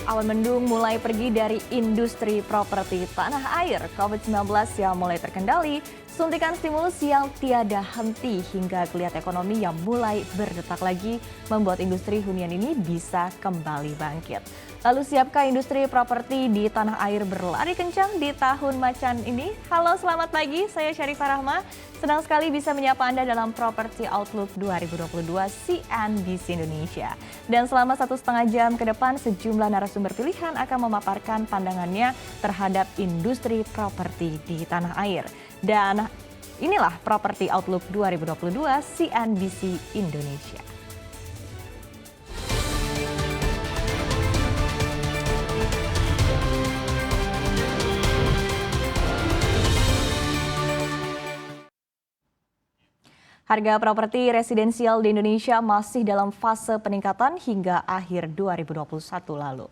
Awan mendung mulai pergi dari industri properti tanah air. COVID-19 yang mulai terkendali, suntikan stimulus yang tiada henti hingga geliat ekonomi yang mulai berdetak lagi membuat industri hunian ini bisa kembali bangkit. Lalu siapkah industri properti di tanah air berlari kencang di tahun macan ini? Halo, selamat pagi. Saya Syarifah Rahma. Senang sekali bisa menyapa Anda dalam Property Outlook 2022 CNBC Indonesia. Dan selama 1,5 jam ke depan, sejumlah narasumber pilihan akan memaparkan pandangannya terhadap industri properti di tanah air. Dan inilah Property Outlook 2022 CNBC Indonesia. Harga properti residensial di Indonesia masih dalam fase peningkatan hingga akhir 2021 lalu.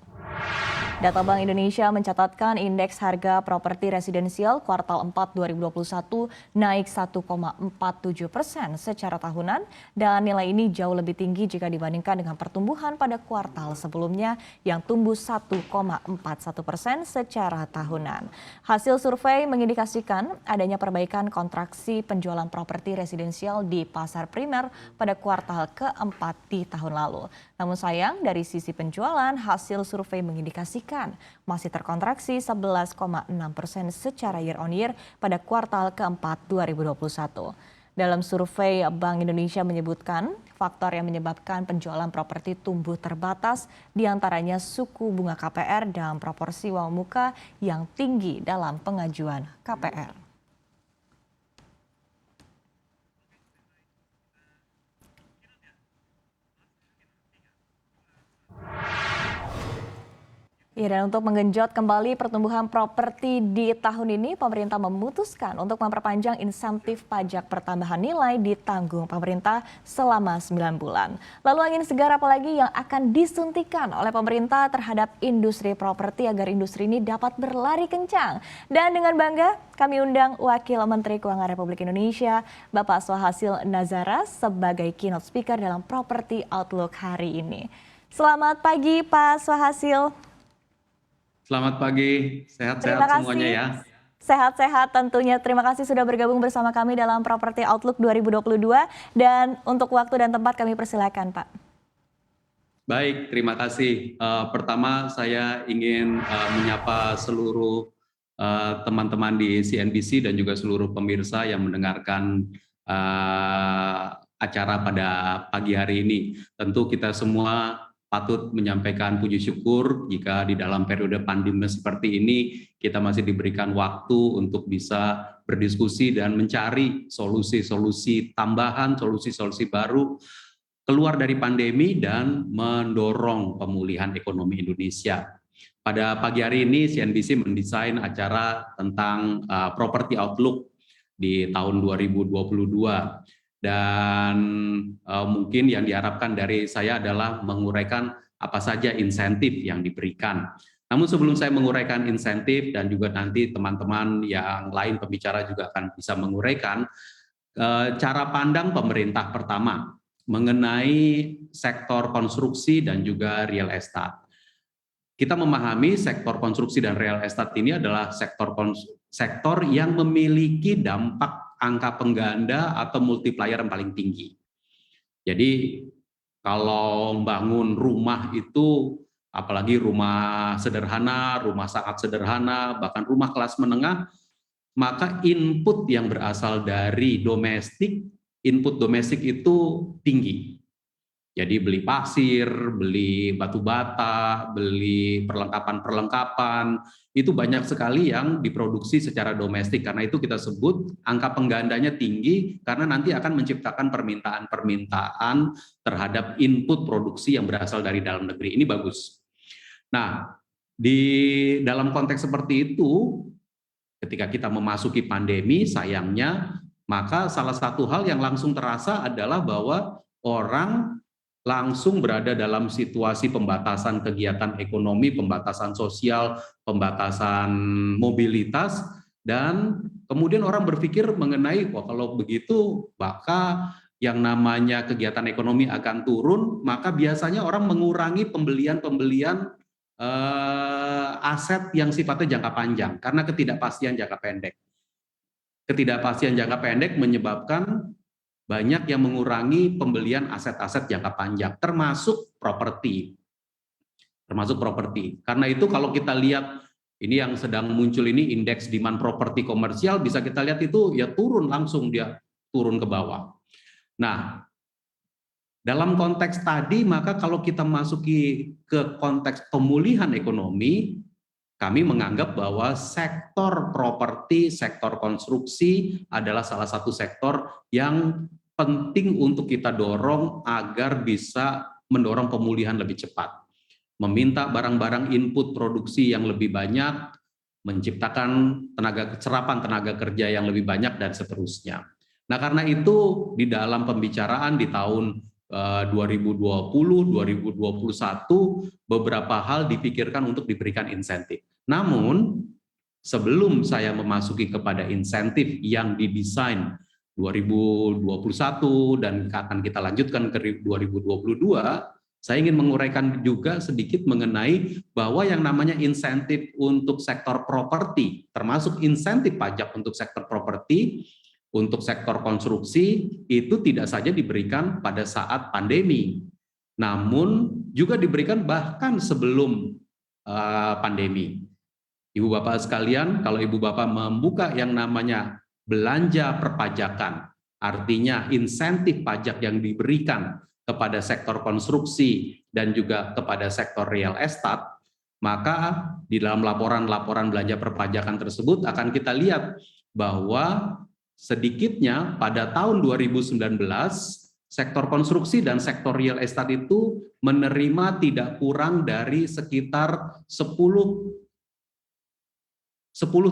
Data Bank Indonesia mencatatkan indeks harga properti residensial kuartal 4 2021 naik 1,47% secara tahunan dan nilai ini jauh lebih tinggi jika dibandingkan dengan pertumbuhan pada kuartal sebelumnya yang tumbuh 1,41% secara tahunan. Hasil survei mengindikasikan adanya perbaikan kontraksi penjualan properti residensial di pasar primer pada kuartal keempat di tahun lalu. Namun sayang, dari sisi penjualan, hasil survei mengindikasikan masih terkontraksi 11,6% secara year on year pada kuartal keempat 2021. Dalam survei, Bank Indonesia menyebutkan faktor yang menyebabkan penjualan properti tumbuh terbatas diantaranya suku bunga KPR dan proporsi uang muka yang tinggi dalam pengajuan KPR. Ya, dan untuk menggenjot kembali pertumbuhan properti di tahun ini, pemerintah memutuskan untuk memperpanjang insentif pajak pertambahan nilai ditanggung pemerintah selama 9 bulan. Lalu angin segar apalagi yang akan disuntikan oleh pemerintah terhadap industri properti agar industri ini dapat berlari kencang. Dan dengan bangga kami undang Wakil Menteri Keuangan Republik Indonesia, Bapak Swahasil Nazara sebagai keynote speaker dalam Property Outlook hari ini. Selamat pagi Pak Swahasil. Selamat pagi, Terima sehat-sehat semuanya kasih. ya. Sehat-sehat tentunya. Terima kasih sudah bergabung bersama kami dalam Property Outlook 2022. Dan untuk waktu dan tempat kami persilakan, Pak. Baik, terima kasih. Pertama saya ingin menyapa seluruh teman-teman di CNBC dan juga seluruh pemirsa yang mendengarkan acara pada pagi hari ini. Tentu kita semua patut menyampaikan puji syukur jika di dalam periode pandemi seperti ini kita masih diberikan waktu untuk bisa berdiskusi dan mencari solusi-solusi tambahan, solusi-solusi baru keluar dari pandemi dan mendorong pemulihan ekonomi Indonesia. Pada pagi hari ini CNBC mendesain acara tentang Property Outlook di tahun 2022. Dan mungkin yang diharapkan dari saya adalah menguraikan apa saja insentif yang diberikan. Namun sebelum saya menguraikan insentif dan juga nanti teman-teman yang lain pembicara juga akan bisa menguraikan cara pandang pemerintah pertama mengenai sektor konstruksi dan juga real estate. Kita memahami sektor konstruksi dan real estate ini adalah sektor yang memiliki dampak angka pengganda atau multiplier yang paling tinggi. Jadi kalau membangun rumah itu, apalagi rumah sederhana, rumah sangat sederhana, bahkan rumah kelas menengah, maka input yang berasal dari domestik, input domestik itu tinggi. Jadi beli pasir, beli batu bata, beli perlengkapan-perlengkapan, itu banyak sekali yang diproduksi secara domestik. Karena itu kita sebut angka penggandanya tinggi karena nanti akan menciptakan permintaan-permintaan terhadap input produksi yang berasal dari dalam negeri. Ini bagus. Nah, di dalam konteks seperti itu, ketika kita memasuki pandemi, sayangnya, maka salah satu hal yang langsung terasa adalah bahwa orang langsung berada dalam situasi pembatasan kegiatan ekonomi, pembatasan sosial, pembatasan mobilitas, dan kemudian orang berpikir mengenai, wah kalau begitu maka yang namanya kegiatan ekonomi akan turun, maka biasanya orang mengurangi pembelian-pembelian aset yang sifatnya jangka panjang karena ketidakpastian jangka pendek. Ketidakpastian jangka pendek menyebabkan banyak yang mengurangi pembelian aset-aset jangka panjang, termasuk properti. Karena itu kalau kita lihat ini yang sedang muncul ini indeks demand properti komersial, bisa kita lihat itu ya turun langsung, dia turun ke bawah. Nah, dalam konteks tadi, maka kalau kita masuki ke konteks pemulihan ekonomi, kami menganggap bahwa sektor properti, sektor konstruksi adalah salah satu sektor yang penting untuk kita dorong agar bisa mendorong pemulihan lebih cepat. Meminta barang-barang input produksi yang lebih banyak, menciptakan serapan tenaga kerja yang lebih banyak, dan seterusnya. Nah, karena itu di dalam pembicaraan di tahun 2020-2021 beberapa hal dipikirkan untuk diberikan insentif. Namun sebelum saya memasuki kepada insentif yang didesain 2021 dan akan kita lanjutkan ke 2022, saya ingin menguraikan juga sedikit mengenai bahwa yang namanya insentif untuk sektor properti, termasuk insentif pajak untuk sektor properti, untuk sektor konstruksi, itu tidak saja diberikan pada saat pandemi, namun juga diberikan bahkan sebelum pandemi. Ibu Bapak sekalian, kalau Ibu Bapak membuka yang namanya belanja perpajakan, artinya insentif pajak yang diberikan kepada sektor konstruksi dan juga kepada sektor real estate, maka di dalam laporan-laporan belanja perpajakan tersebut akan kita lihat bahwa sedikitnya pada tahun 2019 sektor konstruksi dan sektor real estate itu menerima tidak kurang dari sekitar 10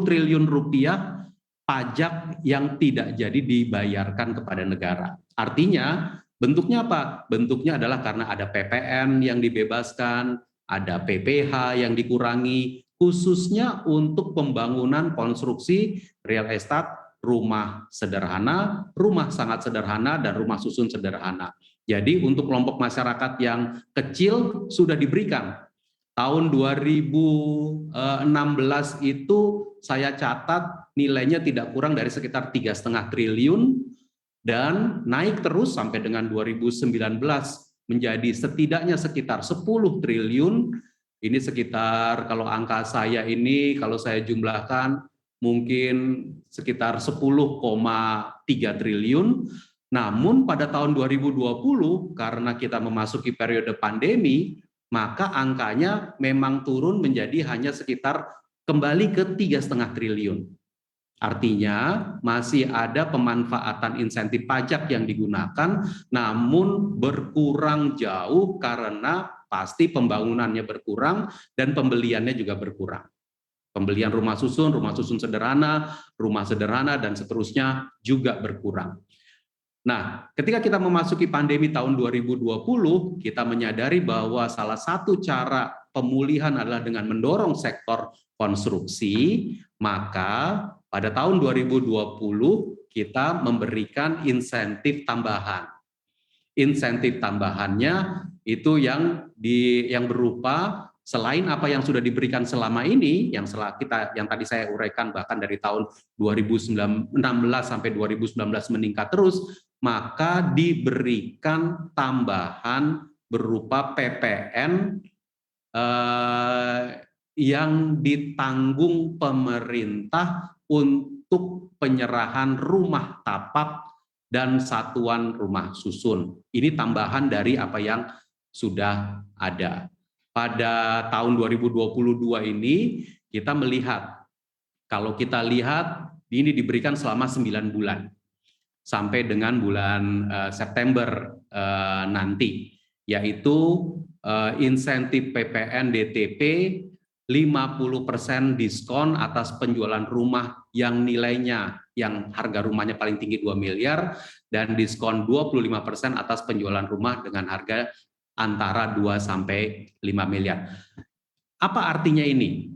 triliun rupiah pajak yang tidak jadi dibayarkan kepada negara. Artinya bentuknya apa? Bentuknya adalah karena ada PPN yang dibebaskan, ada PPh yang dikurangi, khususnya untuk pembangunan konstruksi real estate, rumah sederhana, rumah sangat sederhana, dan rumah susun sederhana. Jadi untuk kelompok masyarakat yang kecil sudah diberikan. Tahun 2016 itu saya catat nilainya tidak kurang dari sekitar 3,5 triliun, dan naik terus sampai dengan 2019 menjadi setidaknya sekitar 10 triliun. Ini sekitar, kalau angka saya ini kalau saya jumlahkan mungkin sekitar 10,3 triliun. Namun pada tahun 2020 karena kita memasuki periode pandemi, maka angkanya memang turun menjadi hanya sekitar kembali ke 3,5 triliun. Artinya masih ada pemanfaatan insentif pajak yang digunakan, namun berkurang jauh karena pasti pembangunannya berkurang dan pembeliannya juga berkurang. Pembelian rumah susun sederhana, dan seterusnya juga berkurang. Nah, ketika kita memasuki pandemi tahun 2020, kita menyadari bahwa salah satu cara pemulihan adalah dengan mendorong sektor konstruksi, maka pada tahun 2020 kita memberikan insentif tambahan. Insentif tambahannya itu yang berupa selain apa yang sudah diberikan selama ini, yang tadi saya uraikan bahkan dari tahun 2016 sampai 2019 meningkat terus, maka diberikan tambahan berupa PPN yang ditanggung pemerintah untuk penyerahan rumah tapak dan satuan rumah susun. Ini tambahan dari apa yang sudah ada. Pada tahun 2022 ini kita melihat, kalau kita lihat ini diberikan selama 9 bulan sampai dengan bulan September nanti, yaitu insentif PPN DTP 50% diskon atas penjualan rumah yang nilainya, yang harga rumahnya paling tinggi 2 miliar, dan diskon 25% atas penjualan rumah dengan harga antara 2 sampai 5 miliar. Apa artinya ini?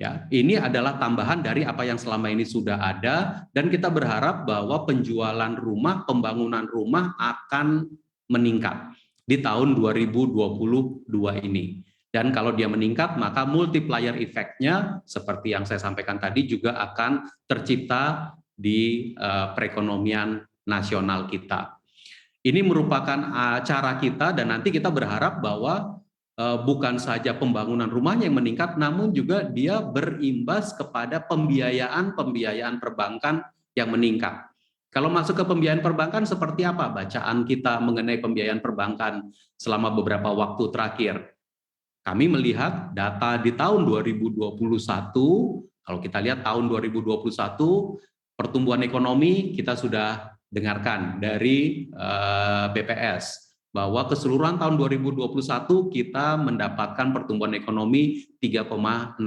Ya, ini adalah tambahan dari apa yang selama ini sudah ada, dan kita berharap bahwa penjualan rumah, pembangunan rumah akan meningkat di tahun 2022 ini. Dan kalau dia meningkat, maka multiplier effect-nya seperti yang saya sampaikan tadi juga akan tercipta di perekonomian nasional kita. Ini merupakan cara kita dan nanti kita berharap bahwa bukan saja pembangunan rumahnya yang meningkat, namun juga dia berimbas kepada pembiayaan perbankan yang meningkat. Kalau masuk ke pembiayaan perbankan seperti apa bacaan kita mengenai pembiayaan perbankan selama beberapa waktu terakhir? Kami melihat data di tahun 2021, kalau kita lihat tahun 2021, pertumbuhan ekonomi kita sudah dengarkan dari BPS, bahwa keseluruhan tahun 2021 kita mendapatkan pertumbuhan ekonomi 3,69%.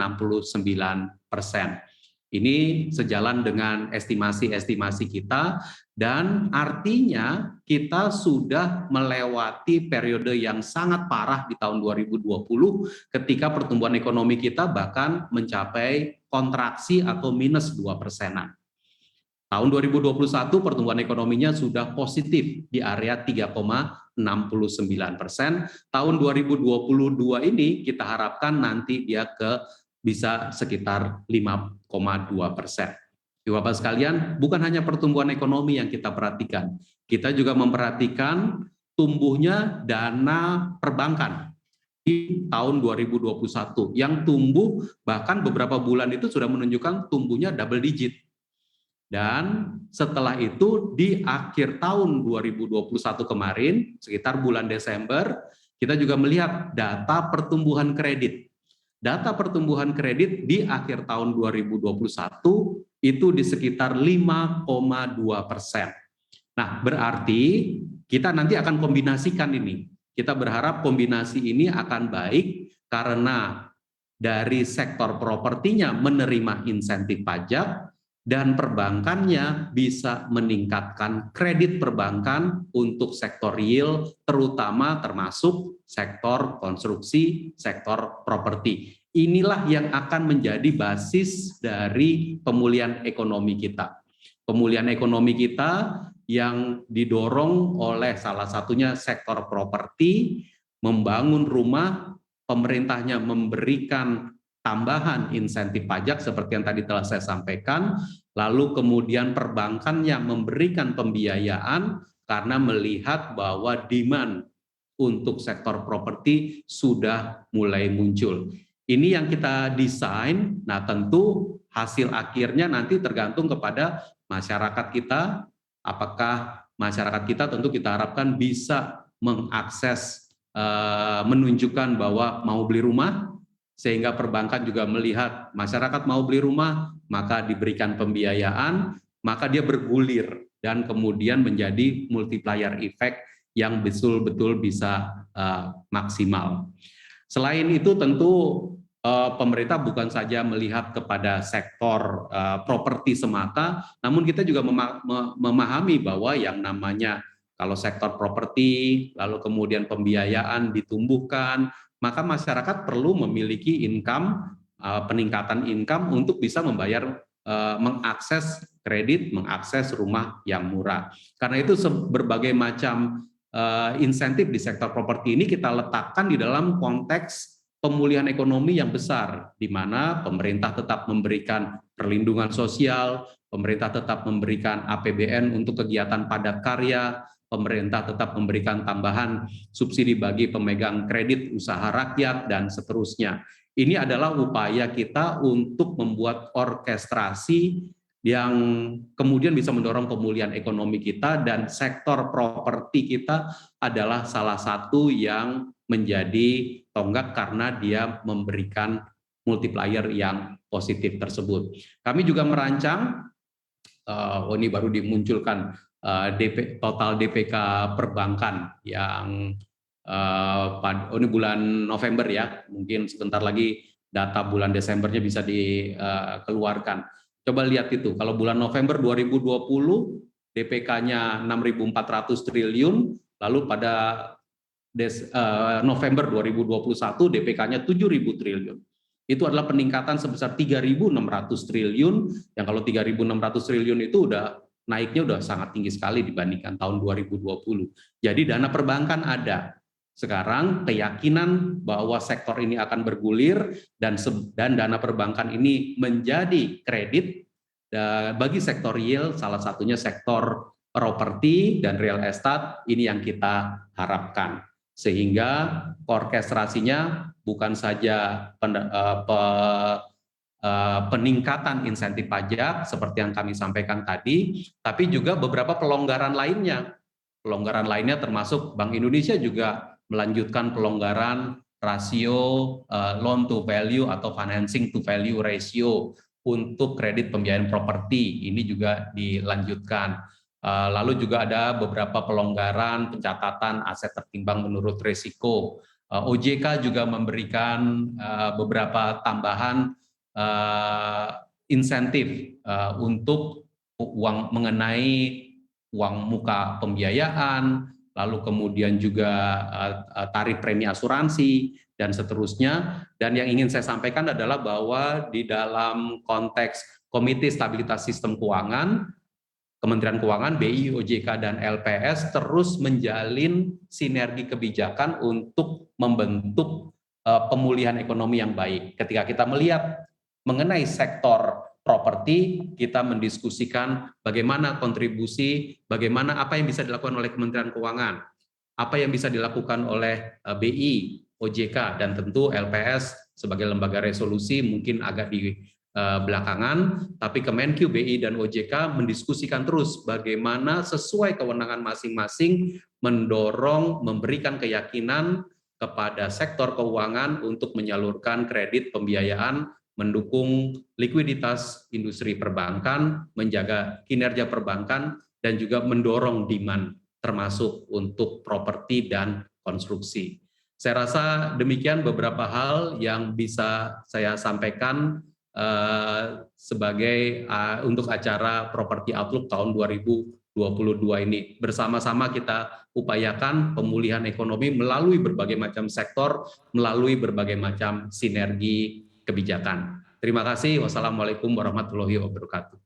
Ini sejalan dengan estimasi-estimasi kita dan artinya kita sudah melewati periode yang sangat parah di tahun 2020 ketika pertumbuhan ekonomi kita bahkan mencapai kontraksi atau minus 2%. Tahun 2021 pertumbuhan ekonominya sudah positif di area 3,69%. Tahun 2022 ini kita harapkan nanti dia bisa sekitar 5,2%. Bapak sekalian, bukan hanya pertumbuhan ekonomi yang kita perhatikan, kita juga memperhatikan tumbuhnya dana perbankan di tahun 2021 yang tumbuh bahkan beberapa bulan itu sudah menunjukkan tumbuhnya double digit. Dan setelah itu di akhir tahun 2021 kemarin, sekitar bulan Desember, kita juga melihat data pertumbuhan kredit. Data pertumbuhan kredit di akhir tahun 2021 itu di sekitar 5,2%. Nah, berarti kita nanti akan kombinasikan ini. Kita berharap kombinasi ini akan baik karena dari sektor propertinya menerima insentif pajak, dan perbankannya bisa meningkatkan kredit perbankan untuk sektor real, terutama termasuk sektor konstruksi, sektor properti. Inilah yang akan menjadi basis dari pemulihan ekonomi kita. Pemulihan ekonomi kita yang didorong oleh salah satunya sektor properti, membangun rumah, pemerintahnya memberikan tambahan insentif pajak seperti yang tadi telah saya sampaikan, lalu kemudian perbankannya memberikan pembiayaan karena melihat bahwa demand untuk sektor properti sudah mulai muncul. Ini yang kita desain, nah tentu hasil akhirnya nanti tergantung kepada masyarakat kita, apakah masyarakat kita tentu kita harapkan bisa mengakses, menunjukkan bahwa mau beli rumah, sehingga perbankan juga melihat masyarakat mau beli rumah, maka diberikan pembiayaan, maka dia bergulir dan kemudian menjadi multiplier effect yang betul-betul bisa maksimal. Selain itu tentu pemerintah bukan saja melihat kepada sektor properti semata, namun kita juga memahami bahwa yang namanya kalau sektor properti, lalu kemudian pembiayaan ditumbuhkan, maka masyarakat perlu memiliki income, peningkatan income untuk bisa membayar, mengakses kredit, mengakses rumah yang murah. Karena itu berbagai macam insentif di sektor properti ini kita letakkan di dalam konteks pemulihan ekonomi yang besar, di mana pemerintah tetap memberikan perlindungan sosial, pemerintah tetap memberikan APBN untuk kegiatan padat karya, pemerintah tetap memberikan tambahan subsidi bagi pemegang kredit usaha rakyat, dan seterusnya. Ini adalah upaya kita untuk membuat orkestrasi yang kemudian bisa mendorong pemulihan ekonomi kita, dan sektor properti kita adalah salah satu yang menjadi tonggak karena dia memberikan multiplier yang positif tersebut. Kami juga merancang, ini baru dimunculkan, total DPK perbankan yang ini bulan November ya, mungkin sebentar lagi data bulan Desembernya bisa dikeluarkan. Coba lihat itu, kalau bulan November 2020 DPK-nya 6.400 triliun, lalu pada November 2021 DPK-nya 7.000 triliun. Itu adalah peningkatan sebesar 3.600 triliun, yang kalau 3.600 triliun itu naiknya udah sangat tinggi sekali dibandingkan tahun 2020. Jadi dana perbankan ada, Sekarang keyakinan bahwa sektor ini akan bergulir dan dana perbankan ini menjadi kredit bagi sektor real, salah satunya sektor properti dan real estate, ini yang kita harapkan. Sehingga orkestrasinya bukan saja peningkatan insentif pajak seperti yang kami sampaikan tadi, tapi juga beberapa pelonggaran lainnya. Pelonggaran lainnya termasuk Bank Indonesia juga melanjutkan pelonggaran rasio loan to value atau financing to value ratio untuk kredit pembiayaan properti, ini juga dilanjutkan. Lalu juga ada beberapa pelonggaran pencatatan aset tertimbang menurut risiko. OJK juga memberikan beberapa tambahan insentif untuk uang mengenai uang muka pembiayaan, lalu kemudian juga tarif premi asuransi, dan seterusnya. Dan yang ingin saya sampaikan adalah bahwa di dalam konteks Komite Stabilitas Sistem Keuangan, Kementerian Keuangan, BI, OJK, dan LPS terus menjalin sinergi kebijakan untuk membentuk pemulihan ekonomi yang baik. Ketika kita melihat mengenai sektor properti, kita mendiskusikan bagaimana kontribusi, bagaimana apa yang bisa dilakukan oleh Kementerian Keuangan, apa yang bisa dilakukan oleh BI, OJK, dan tentu LPS sebagai lembaga resolusi mungkin agak di belakangan, tapi Kemenq, BI, dan OJK mendiskusikan terus bagaimana sesuai kewenangan masing-masing mendorong, memberikan keyakinan kepada sektor keuangan untuk menyalurkan kredit pembiayaan, mendukung likuiditas industri perbankan, menjaga kinerja perbankan, dan juga mendorong demand termasuk untuk properti dan konstruksi. Saya rasa demikian beberapa hal yang bisa saya sampaikan sebagai untuk acara Property Outlook tahun 2022 ini. Bersama-sama kita upayakan pemulihan ekonomi melalui berbagai macam sektor, melalui berbagai macam sinergi kebijakan. Terima kasih. Wassalamualaikum warahmatullahi wabarakatuh.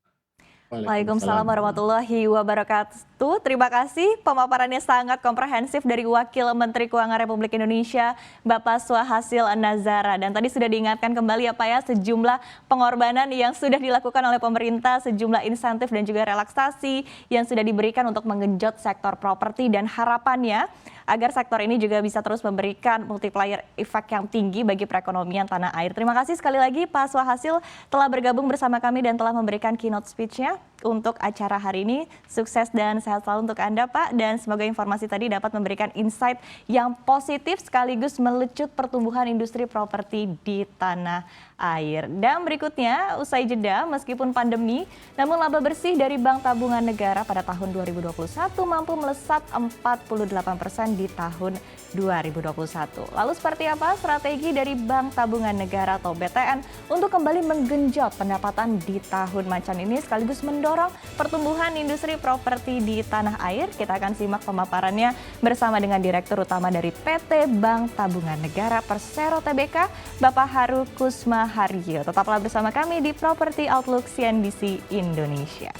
Waalaikumsalam warahmatullahi wabarakatuh. Terima kasih pemaparannya sangat komprehensif dari Wakil Menteri Keuangan Republik Indonesia, Bapak Swahasil Nazara. Dan tadi sudah diingatkan kembali ya Pak ya, sejumlah pengorbanan yang sudah dilakukan oleh pemerintah, sejumlah insentif dan juga relaksasi yang sudah diberikan untuk menggenjot sektor properti, dan harapannya agar sektor ini juga bisa terus memberikan multiplier effect yang tinggi bagi perekonomian tanah air. Terima kasih sekali lagi Pak Swahasil telah bergabung bersama kami dan telah memberikan keynote speech-nya untuk acara hari ini. Sukses dan sehat selalu untuk Anda Pak, dan semoga informasi tadi dapat memberikan insight yang positif sekaligus melecut pertumbuhan industri properti di tanah air. Dan berikutnya, usai jeda, meskipun pandemi, namun laba bersih dari Bank Tabungan Negara pada tahun 2021 mampu melesat 48% di tahun 2021. Lalu seperti apa strategi dari Bank Tabungan Negara atau BTN untuk kembali menggenjot pendapatan di tahun macan ini sekaligus mendorong pertumbuhan industri properti di tanah air? Kita akan simak pemaparannya bersama dengan Direktur Utama dari PT Bank Tabungan Negara Persero Tbk, Bapak Haru Kusma Harjo. Tetaplah bersama kami di Property Outlook CNBC Indonesia.